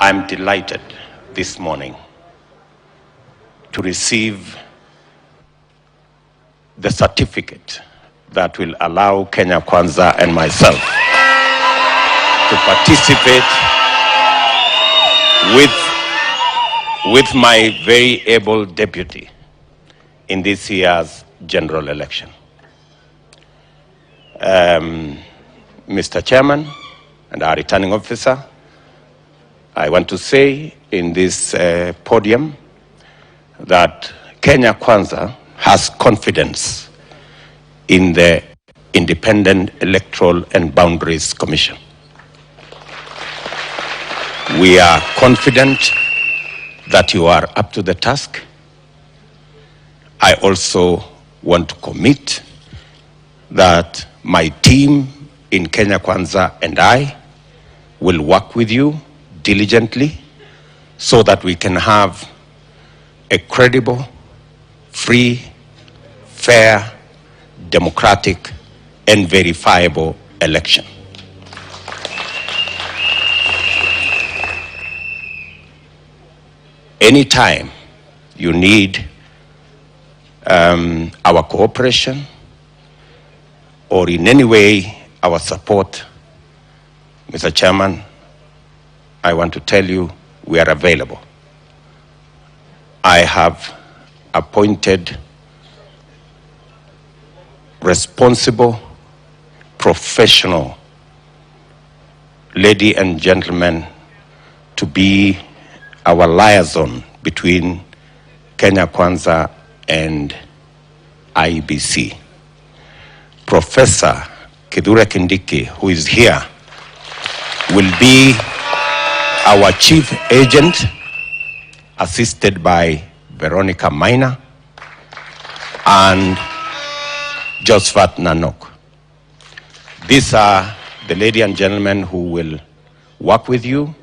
I'm delighted this morning to receive the certificate that will allow Kenya Kwanza and myself to participate with my very able deputy in this year's general election. Mr. Chairman and our returning officer, I want to say in this podium that Kenya Kwanza has confidence in the Independent Electoral and Boundaries Commission. We are confident that you are up to the task. I also want to commit that my team in Kenya Kwanza and I will work with you diligently so that we can have a credible, free, fair, democratic, and verifiable election. Anytime you need our cooperation or in any way our support, Mr. Chairman, I want to tell you we are available. I have appointed responsible, professional ladies and gentlemen to be our liaison between Kenya Kwanza and I.E.B.C. Professor Kithure Kindiki, who is here, will be our chief agent, assisted by Veronica Maina and Josephat Nanok. These are the ladies and gentlemen who will work with you,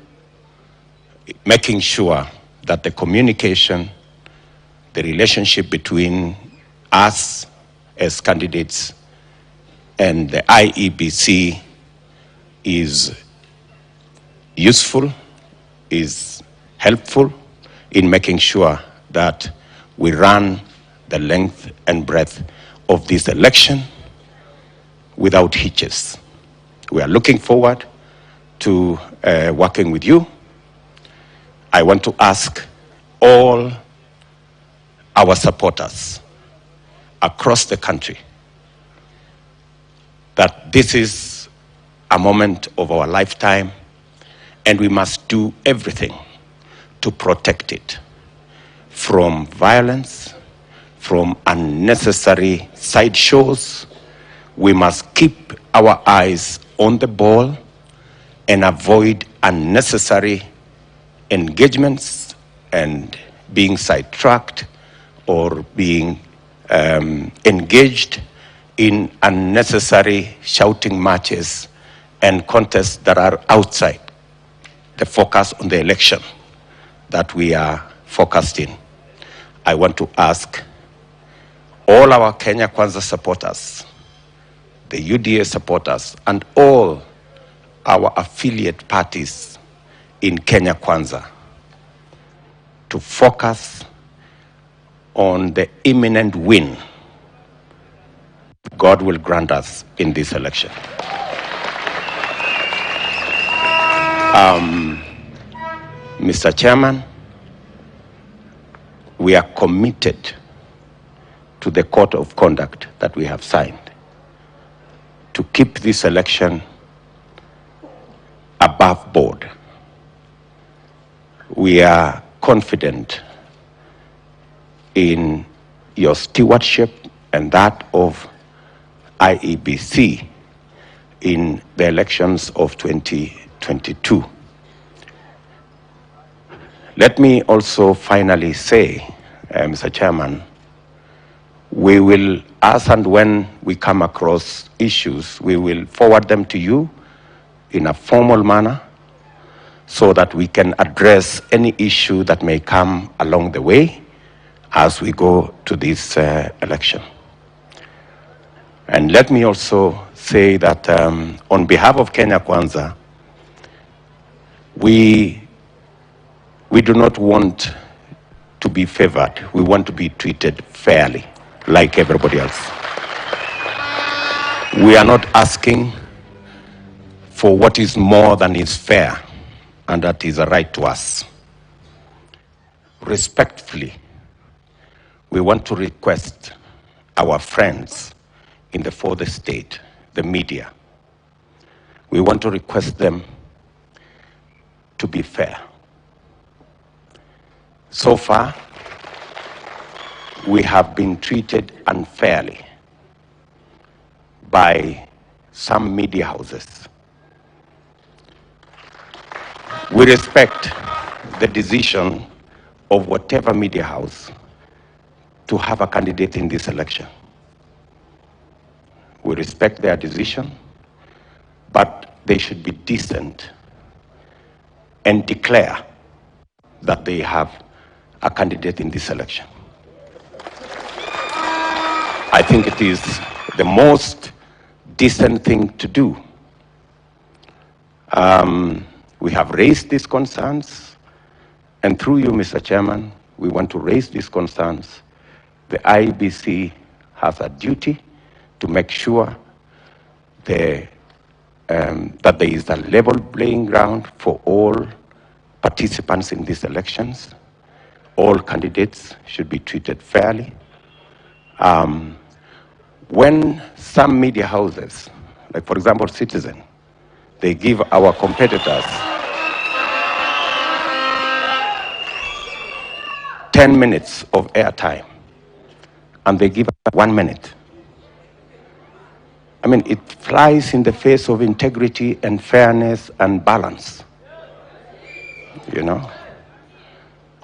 making sure that the communication, the relationship between us as candidates and the I.E.B.C is useful, is helpful in making sure that we run the length and breadth of this election without hitches. We are looking forward to working with you. I want to ask all our supporters across the country that this is a moment of our lifetime and we must do everything to protect it from violence, from unnecessary sideshows. We must keep our eyes on the ball and avoid unnecessary engagements and being sidetracked or being engaged in unnecessary shouting matches and contests that are outside the focus on the election that we are focused in. I want to ask all our Kenya Kwanza supporters, the U.D.A supporters, and all our affiliate parties in Kenya Kwanza to focus on the imminent win God will grant us in this election. Mr. Chairman, we are committed to the code of conduct that we have signed to keep this election above board. We are confident in your stewardship and that of I.E.B.C in the elections of 2022. Let me also finally say, Mr. Chairman, we will, as and when we come across issues, we will forward them to you in a formal manner so that we can address any issue that may come along the way as we go to this election. And let me also say that on behalf of Kenya Kwanza, we do not want to be favored. We want to be treated fairly, like everybody else. We are not asking for what is more than is fair, and that is a right to us. Respectfully, we want to request our friends in the fourth estate, the media, we want to request them to be fair. So far, we have been treated unfairly by some media houses. We respect the decision of whatever media house to have a candidate in this election. We respect their decision, but they should be decent and declare that they have a candidate in this election. I think it is the most decent thing to do. We have raised these concerns, and through you, Mr. Chairman, we want to raise these concerns. The I.E.B.C has a duty to make sure that there is a level playing ground for all participants in these elections. All candidates should be treated fairly. When some media houses, like for example Citizen, they give our competitors 10 minutes of airtime, and they give us 1 minute. I mean, it flies in the face of integrity and fairness and balance. You know,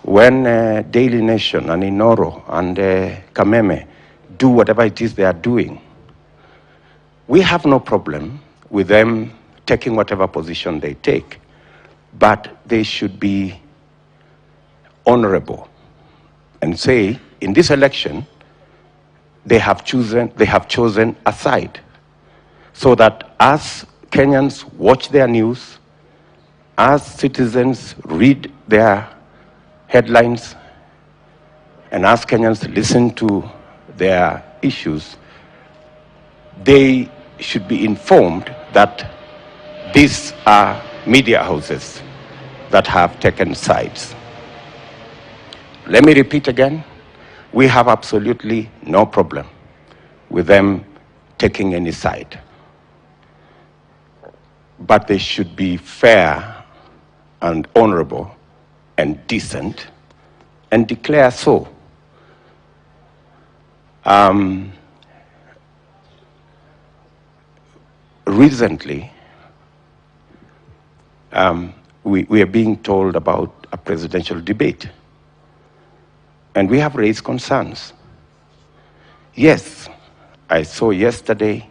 when Daily Nation and Inoro and Kameme do whatever it is they are doing, we have no problem with them taking whatever position they take, but they should be honorable and say, in this election, they have chosen a side, so that as Kenyans watch their news, as citizens read their headlines, and as Kenyans listen to their issues, they should be informed that these are media houses that have taken sides. Let me repeat again, we have absolutely no problem with them taking any side. But they should be fair and honorable and decent and declare so. Recently, we are being told about a presidential debate, and we have raised concerns. Yes, I saw yesterday,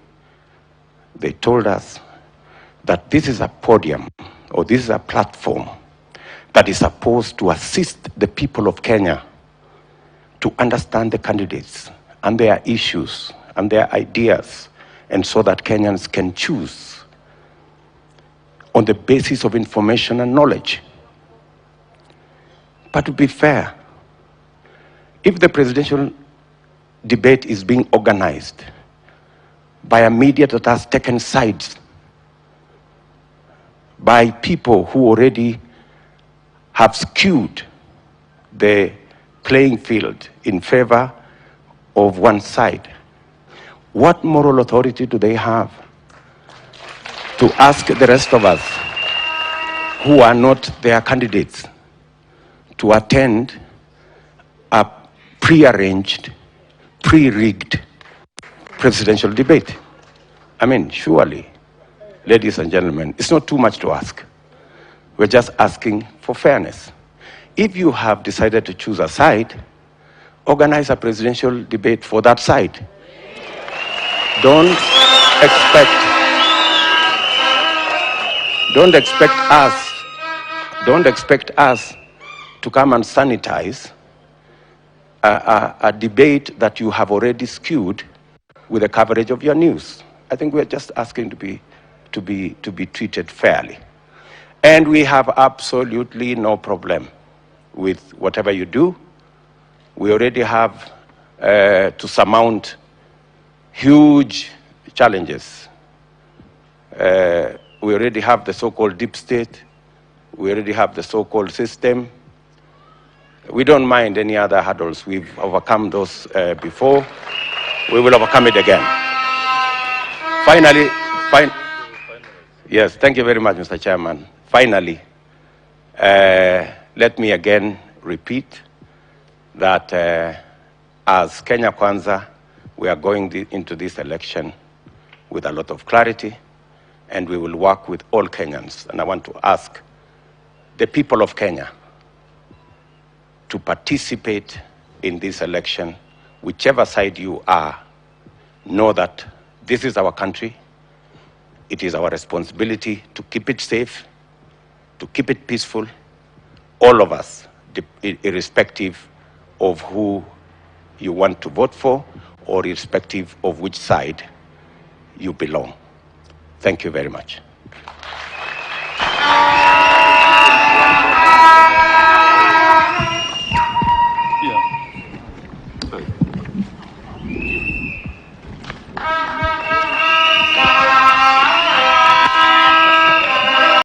they told us that this is a podium, or this is a platform that is supposed to assist the people of Kenya to understand the candidates and their issues and their ideas, and so that Kenyans can choose on the basis of information and knowledge. But to be fair, if the presidential debate is being organized by a media that has taken sides, by people who already have skewed the playing field in favor of one side, what moral authority do they have to ask the rest of us who are not their candidates to attend a pre-arranged, pre-rigged presidential debate? I mean, surely, ladies and gentlemen, it's not too much to ask. We're just asking for fairness. If you have decided to choose a side, organize a presidential debate for that side. Don't expect us to come and sanitize a debate that you have already skewed with the coverage of your news. I think we're just asking to be treated fairly. And we have absolutely no problem with whatever you do. We already have to surmount huge challenges. We already have the so-called deep state. We already have the so-called system. We don't mind any other hurdles. We've overcome those before. We will overcome it again. Finally, yes, thank you very much, Mr. Chairman. Finally, let me again repeat that as Kenya Kwanza, we are going into this election with a lot of clarity, and we will work with all Kenyans. And I want to ask the people of Kenya to participate in this election, whichever side you are. Know that this is our country. It is our responsibility to keep it safe, to keep it peaceful, all of us, irrespective of who you want to vote for or irrespective of which side you belong. Thank you very much.